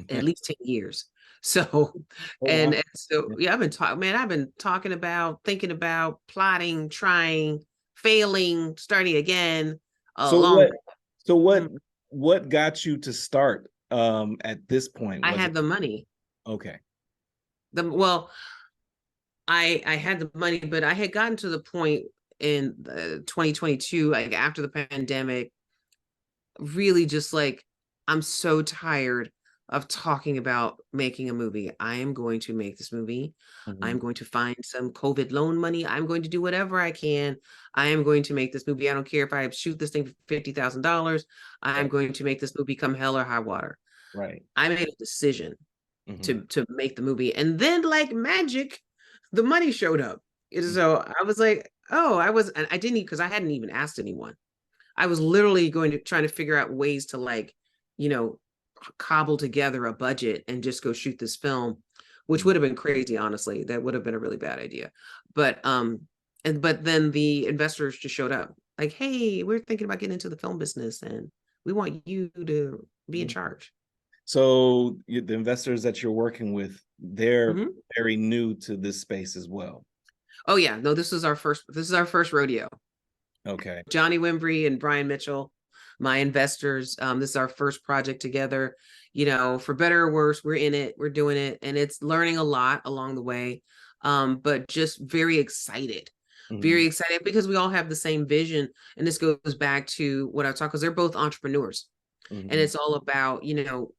at least 10 years. So, oh wow. and so, yeah, I've been talking about, thinking about, plotting, trying, failing, starting again, a So long. what so what Mm, what got you to start at this point? I Was it had the money. okay? Well, I had the money, but I had gotten to the point in 2022, like after the pandemic, really just like, I'm so tired of talking about making a movie. I am going to make this movie. I'm Mhm. going to find some COVID loan money. I'm going to do whatever I can. I am going to make this movie. I don't care if I shoot this thing for $50,000. I'm Right, going to make this movie come hell or high water. right. I made a decision Mhm. to make the movie. And then like magic, the money showed up. And Mhm. so I was like, oh, and I didn't, because I hadn't even asked anyone. I was literally trying to figure out ways to like, you know, cobble together a budget and just go shoot this film, which would Mhm. have been crazy, honestly. That would have been a really bad idea. But then the investors just showed up. Like, hey, we're thinking about getting into the film business and we want you to be in Mhm. charge. So the investors that you're working with, they're Mhm. very new to this space as well. Oh yeah, no, this is our first rodeo. Okay. Johnny Wimbrey and Brian Mitchell, my investors. This is our first project together. For better or worse, we're in it, we're doing it, and it's learning a lot along the way. But just Mhm. very excited because we all have the same vision. And this goes back to what I talk, because they're both entrepreneurs. And Mhm. it's all about,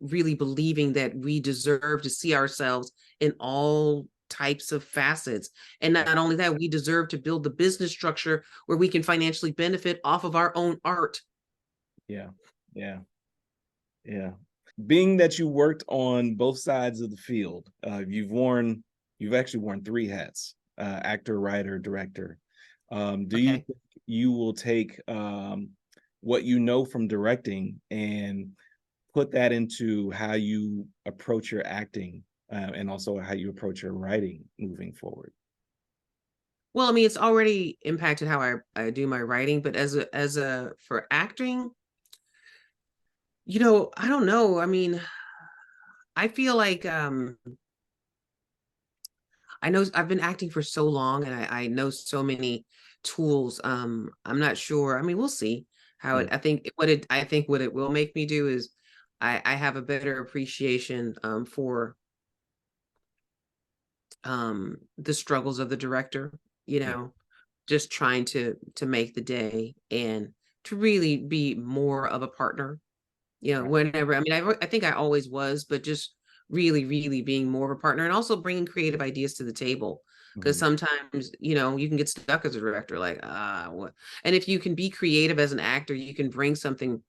really believing that we deserve to see ourselves in all types of facets. And not only that, we deserve to build the business structure where we can financially benefit off of our own art. Yeah. Yeah. Yeah. Being that you worked on both sides of the field, you've actually worn three hats: actor, writer, director. Do you Okay. think you will take what you know from directing and put that into how you approach your acting, and also how you approach your writing moving forward? Well, I mean, it's already impacted how I do my writing, but for acting, I don't know. I mean, I feel like I know I've been acting for so long and I know so many tools. I'm not sure. I mean, we'll see how Mm. it, I think what it will make me do is I have a better appreciation for the struggles of the director, you Yeah. know, just trying to make the day and to really be more of a partner, Right. whenever. I mean, I think I always was, but just really, really being more of a partner and also bringing creative ideas to the table. Because Mhm. sometimes, you can get stuck as a director, like, what? And if you can be creative as an actor, you can bring something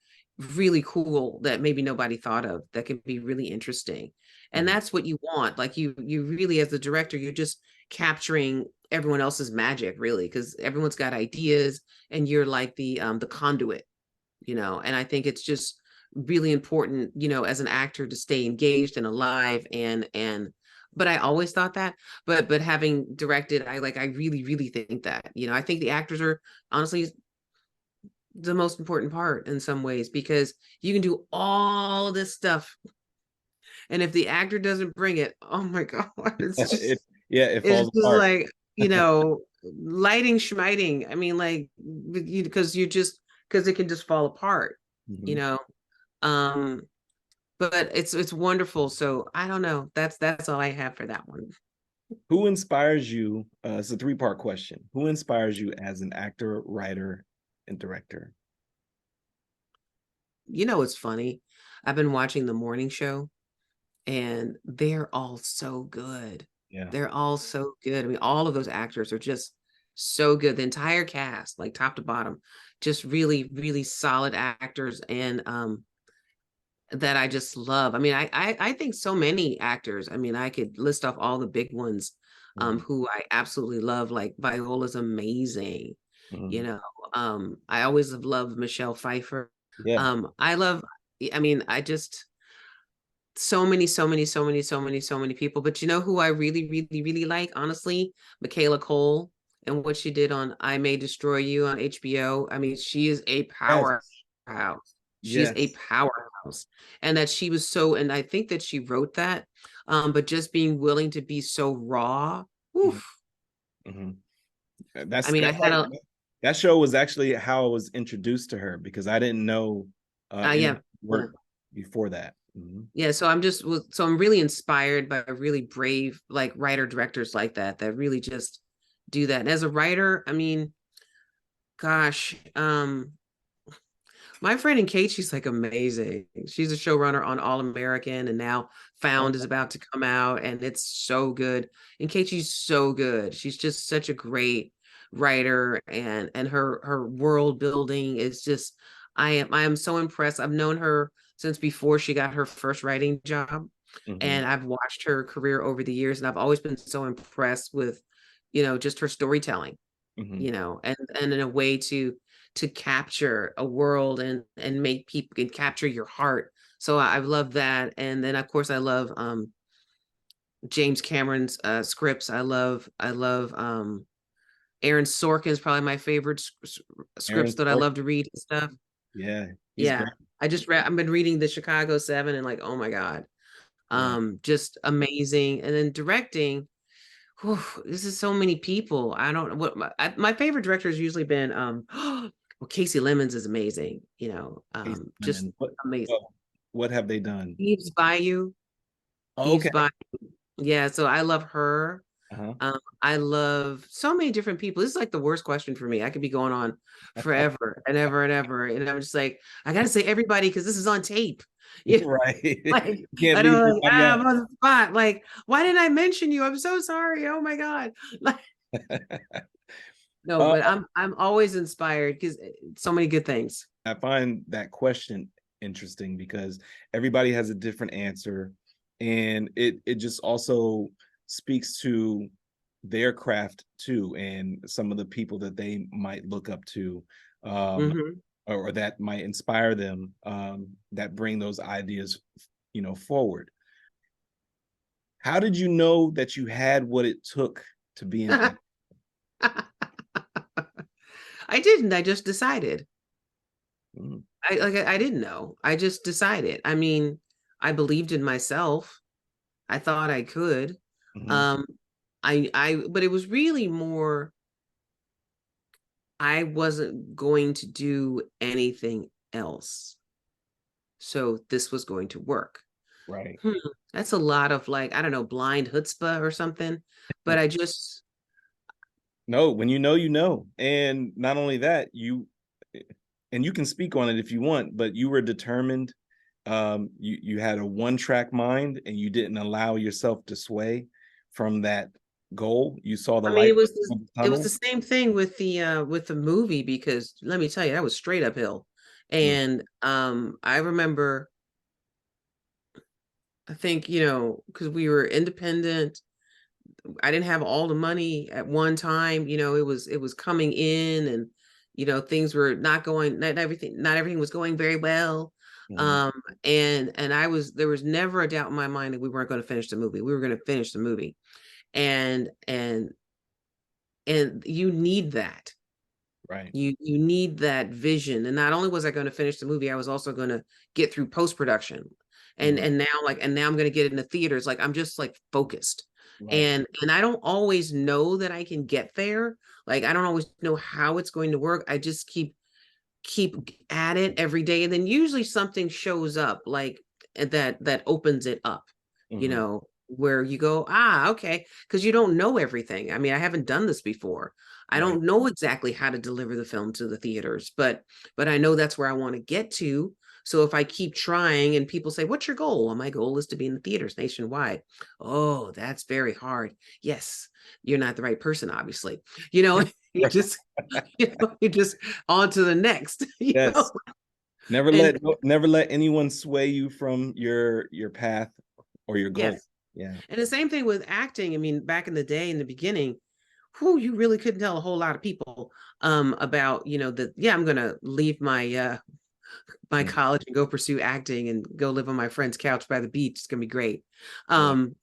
really cool that maybe nobody thought of that could be really interesting. And Mhm. that's what you want. Like you really, as the director, you're just capturing everyone else's magic, really, because everyone's got ideas and you're like the conduit, and I think it's just really important, as an actor to stay engaged and alive and but I always thought that, but having directed, I really, really think that, I think the actors are honestly the most important part in some ways, because you can do all this stuff, and if the actor doesn't bring it, oh my God, it's It just yeah, it it's falls just apart. like, lighting schmiting. I mean, like, because it can just fall apart, you Mhm. know Um, but it's wonderful. So I don't know. That's all I have for that one. Who inspires you? It's a three-part question. Who inspires you as an actor, writer, and director? You know, it's funny. I've been watching the morning show and they're all so good. Yeah. They're all so good. I mean, all of those actors are just so good. The entire cast, like top to bottom, just really, really solid actors and that I just love. I mean, I think so many actors. I mean, I could list off all the big ones Mhm. who I absolutely love. Like Viola's amazing. You Mhm. know, I always have loved Michelle Pfeiffer. Yeah. I love, I mean, I just so many, so many, so many, so many, so many people. But you know who I really, really, really like, honestly? Michaela Cole and what she did on I May Destroy You on HBO. I mean, she is a Yes. powerhouse. She's a Yes. powerhouse. And that she was so, and I think that she wrote that, but just being willing to be so raw. Mhm. Oof. Mhm. I mean, I had a, That show was actually how I was introduced to her because I didn't know any yeah. work before that. Mhm. Yeah, so so I'm really inspired by really brave like writer directors like that really just do that. And as a writer, I mean, gosh, my friend in Kate, she's like amazing. She's a showrunner on All American, and now Found is about to come out, and it's so good. And Kate, she's so good. She's just such a great writer, and her world building is just. I am so impressed. I've known her since before she got her first writing job, Mhm. and I've watched her career over the years, and I've always been so impressed with, just her storytelling, Mhm. and in a way to capture a world and make people and capture your heart. So I love that. And then of course I love James Cameron's scripts. I love Aaron Sorkin's probably my favorite Aaron scripts that I Sorkin. love to read and stuff. Yeah, he's Yeah. great. I've been reading the Chicago 7 and like, oh my God. Yeah. Just amazing. And then directing, whew, this is so many people. I don't know what my favorite director has usually been well, Casey Lemons is amazing, Casey just Lemon. amazing. What have they done? Eve's Bayou, Oh, Eve's okay. Bayou. Yeah, so I love her. Uh-huh. I love so many different people. This is like the worst question for me. I could be going on forever and ever and ever. And I'm just like, I gotta say everybody because this is on tape. You know, Right. like You can't I leave don't like, anybody I'm on the spot. Like, why didn't I mention you? I'm so sorry. Oh my God. Like, out. no, but I'm always inspired because so many good things. I find that question interesting because everybody has a different answer, and it just also speaks to their craft too, and some of the people that they might look up to, um, Hmm. or that might inspire them, that bring those ideas, forward. How did you know that you had what it took to be an actor? I didn't. I just decided. Mm, I didn't know. I just decided. I mean, I believed in myself. I thought I could. mhm. Um, but it was really more, I wasn't going to do anything else. So this was going to work. Right. Hmm, that's a lot of like, I don't know, blind chutzpah or something. But I just, No, when you know. And not only that, and you can speak on it if you want, but you were determined. You had a one-track mind and you didn't allow yourself to sway from that goal. You saw the I mean, light of the it was tunnel. the same thing with the movie because let me tell you, that was straight uphill. Mm, And I remember, I think, because we were independent, I didn't have all the money at one time. It was coming in, and things were not everything was going very well. mhm. Um, and there was never a doubt in my mind that we weren't going to finish the movie. We were going to finish the movie. And you need that. Right. You need that vision. And not only was I going to finish the movie, I was also going to get through post-production. And Mhm. and now I'm going to get into theaters. Like I'm just like focused. Right. And I don't always know that I can get there. Like I don't always know how it's going to work. I just keep keep at it every day, and then usually something shows up like that opens it up, you Mhm. know, where you go, ah, okay, because you don't know everything. I mean, I haven't done this before. I Right. don't know exactly how to deliver the film to the theaters, but I know that's where I want to get to. So if I keep trying and people say, what's your goal? Well, my goal is to be in the theaters nationwide. Oh, that's very hard. Yes, you're not the right person, obviously. You know, you just, you just on to the next, you know. Yes. Never And never let anyone sway you from your path or your goal. yes. Yeah. And the same thing with acting. I mean, back in the day, in the beginning, who you really couldn't tell a whole lot of people about, you know, that, yeah, I'm gonna leave my Mm. college and go pursue acting and go live on my friend's couch by the beach. It's gonna be great. Yeah. Um,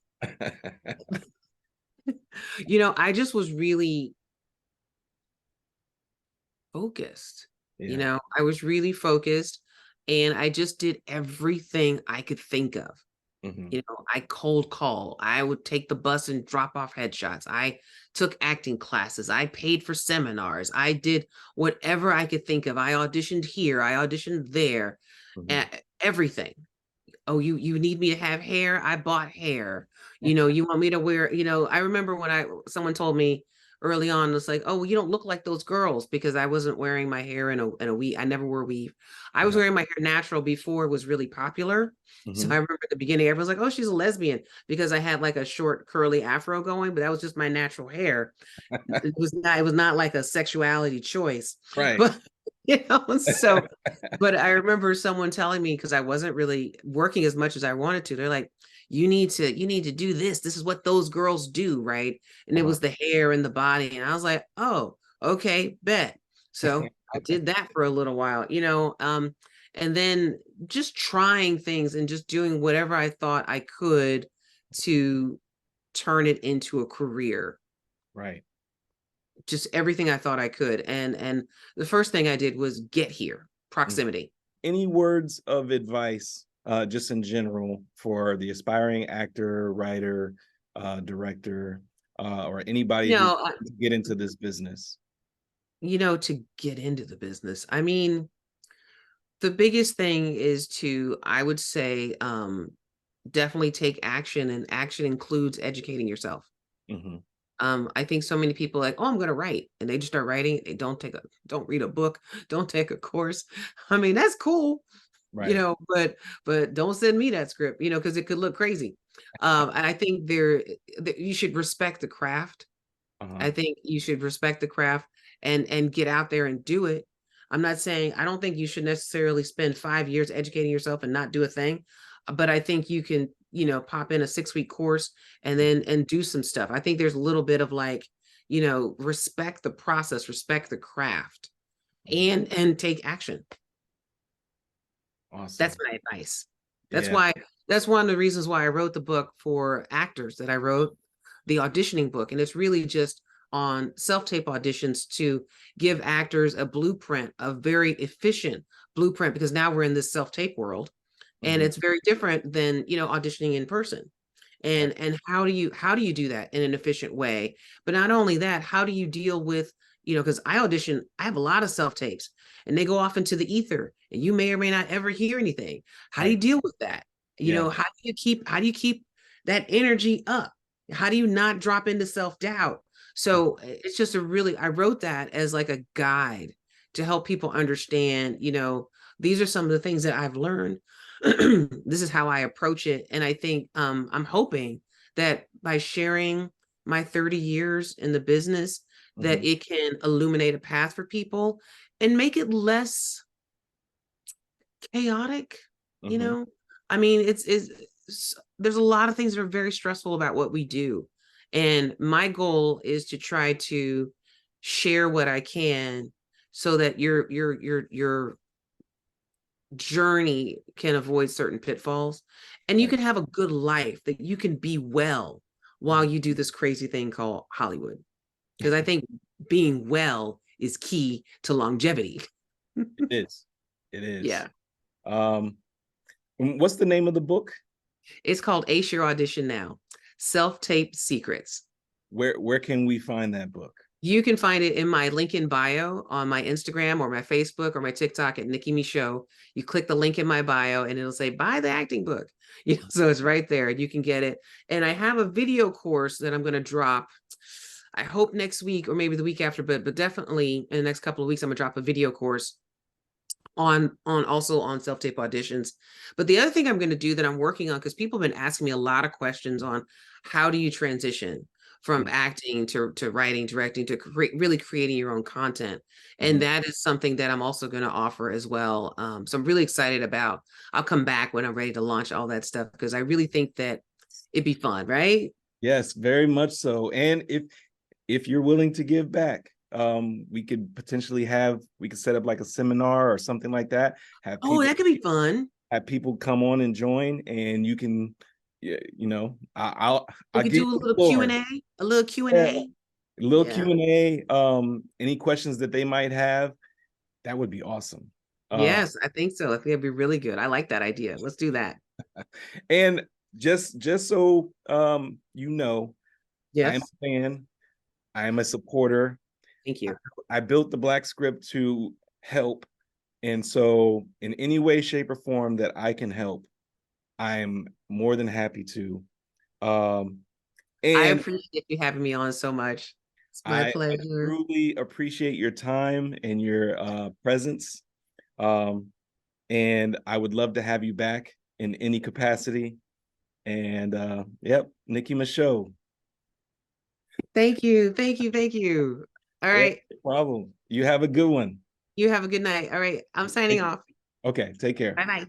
you know, I just was really focused. You Yeah. know, I was really focused and I just did everything I could think of. Mhm. You know, I cold call. I would take the bus and drop off headshots. I took acting classes. I paid for seminars. I did whatever I could think of. I auditioned here. I auditioned there. Mhm. Everything. Oh, you need me to have hair? I bought hair. You know, you want me to wear, you know, I remember when someone told me early on, it's like, oh, well, you don't look like those girls because I wasn't wearing my hair in a weave. I never wore weave. I was Uh-huh. wearing my hair natural before it was really popular. So I Mhm. remember at the beginning, everyone's like, oh, she's a lesbian because I had like a short curly afro going, but that was just my natural hair. It was not like a sexuality choice. Right. But you know, so but I remember someone telling me, because I wasn't really working as much as I wanted to, they're like, you need to do this. This is what those girls do, right? And it Uh-huh. was the hair and the body. And I was like, oh, okay, bet. So I did that for a little while, you know, and then just trying things and just doing whatever I thought I could to turn it into a career. Right. Just everything I thought I could. And the first thing I did was get here, Mm. proximity. Any words of advice, just in general, for the aspiring actor, writer, director, or anybody You who know, wants to get into this business? to get into the business. I mean, the biggest thing is to, I would say, definitely take action, and action includes educating yourself. Mhm. I think so many people are like, oh, I'm going to write, and they just start writing. They don't read a book, don't take a course. I mean, that's cool, you Right. know, but don't send me that script, you know, because it could look crazy. And I think you should respect the craft. Uh-huh. I think you should respect the craft and get out there and do it. I'm not saying, I don't think you should necessarily spend 5 years educating yourself and not do a thing, but I think you can, you know, pop in a 6-week course and then and do some stuff. I think there's a little bit of like, you know, respect the process, respect the craft, Mhm. and take action. That's Awesome. my advice. That's Yeah. why that's one of the reasons why I wrote the book for actors, that I wrote the auditioning book. And it's really just on self-tape auditions to give actors a blueprint, a very efficient blueprint, because now we're in this self-tape world and Mhm. it's very different than, you know, auditioning in person. Right. And how do you do that in an efficient way? But not only that, how do you deal with, you know, because I have a lot of self tapes and they go off into the ether and you may or may not ever hear anything. How do you Right. deal with that? You Yeah. know, how do you keep that energy up? How do you not drop into self-doubt? So it's just I wrote that as like a guide to help people understand, you know, these are some of the things that I've learned. This is how I approach it. And I think I'm hoping that by sharing my 30 years in the business, that Mhm. it can illuminate a path for people and make it less chaotic, you Mhm. know? I mean, there's a lot of things that are very stressful about what we do. And my goal is to try to share what I can so that your journey can avoid certain pitfalls and you Right. can have a good life, that you can be well while Mhm. you do this crazy thing called Hollywood. Because I think being well is key to longevity. It is. It is. Yeah. Um, what's the name of the book? It's called Ace Your Audition Now, Self-Tape Secrets. Where can we find that book? You can find it in my link in bio on my Instagram or my Facebook or my TikTok at Nicki Micheaux. You click the link in my bio and it'll say buy the acting book. So it's right there and you can get it. And I have a video course that I'm going to drop. I hope next week or maybe the week after, but definitely in the next couple of weeks, I'm gonna drop a video course on also on self-tape auditions. But the other thing I'm going to do that I'm working on, because people have been asking me a lot of questions on how do you transition from acting to writing, directing, to really creating your own content. And that is something that I'm also going to offer as well. So I'm really excited about. I'll come back when I'm ready to launch all that stuff, because I really think that it'd be fun, right? Yes, very much so. And if you're willing to give back, we could potentially we could set up like a seminar or something like that. Oh, that could be fun. Have people come on and join, and you can, yeah, We I'll could give do a you the little floor. Q&A, a little Yeah, Q&A. a little Yeah. Q&A. Any questions that they might have, that would be awesome. Yes, I think so. I think it'd be really good. I like that idea. Let's do that. And just so you know, I am Yes. a fan. I am a supporter. Thank you. I built the TheBlkScript to help. And so in any way, shape, or form that I can help, I'm more than happy to. Um, I and appreciate you having me on so much. It's my I pleasure. truly appreciate your time and your presence. Um, and I would love to have you back in any capacity. And yep, Nicki Micheaux. Thank you. Thank you. Thank you. All Yeah, right. no problem. You have a good one. You have a good night. All right. I'm signing Thank you. off. Okay, take care. Bye bye.